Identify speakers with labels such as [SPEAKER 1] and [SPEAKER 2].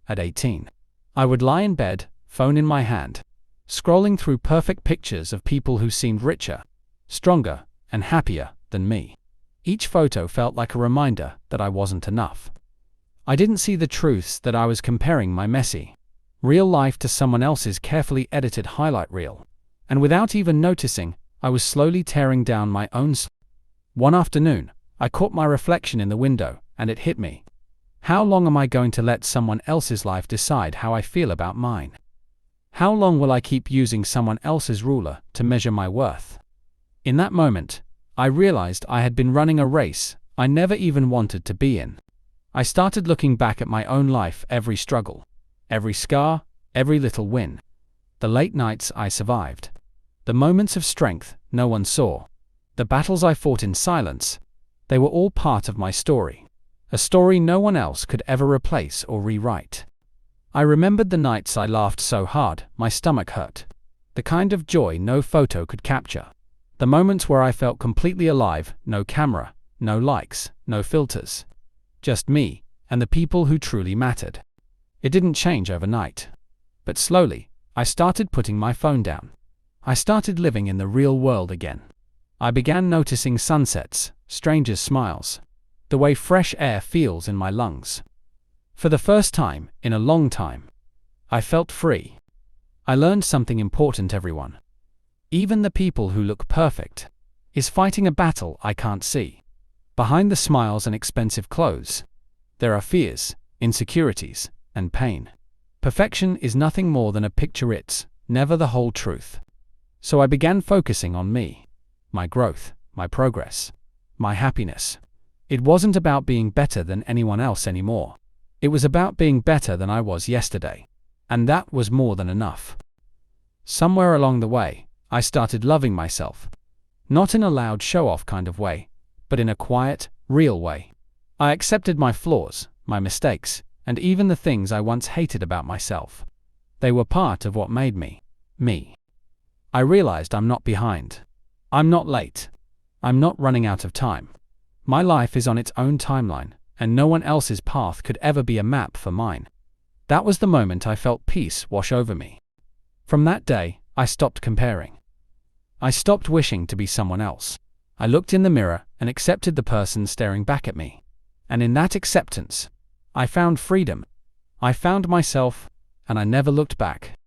[SPEAKER 1] at 18. I would lie in bed, phone in my hand, scrolling through perfect pictures of people who seemed richer, stronger, and happier than me. Each photo felt like a reminder that I wasn't enough. I didn't see the truths that I was comparing my messy, real life to someone else's carefully edited highlight reel. And without even noticing, I was slowly tearing down my own soul. One afternoon, I caught my reflection in the window, and it hit me. How long am I going to let someone else's life decide how I feel about mine? How long will I keep using someone else's ruler to measure my worth? In that moment, I realized I had been running a race I never even wanted to be in. I started looking back at my own life, every struggle, every scar, every little win. The late nights I survived. The moments of strength no one saw. The battles I fought in silence. They were all part of my story. A story no one else could ever replace or rewrite. I remembered the nights I laughed so hard, my stomach hurt. The kind of joy no photo could capture. The moments where I felt completely alive, no camera, no likes, no filters. Just me, and the people who truly mattered. It didn't change overnight. But slowly, I started putting my phone down. I started living in the real world again. I began noticing sunsets, strangers' smiles, the way fresh air feels in my lungs. For the first time in a long time, I felt free. I learned something important, everyone, even the people who look perfect, is fighting a battle I can't see. Behind the smiles and expensive clothes, there are fears, insecurities, and pain. Perfection is nothing more than a picture, it's never the whole truth. So I began focusing on me, my growth, my progress, my happiness. It wasn't about being better than anyone else anymore. It was about being better than I was yesterday. And that was more than enough. Somewhere along the way, I started loving myself. Not in a loud show-off kind of way, but in a quiet, real way. I accepted my flaws, my mistakes, and even the things I once hated about myself. They were part of what made me, me. I realized I'm not behind. I'm not late. I'm not running out of time. My life is on its own timeline, and no one else's path could ever be a map for mine. That was the moment I felt peace wash over me. From that day, I stopped comparing. I stopped wishing to be someone else. I looked in the mirror and accepted the person staring back at me. And in that acceptance, I found freedom. I found myself, and I never looked back.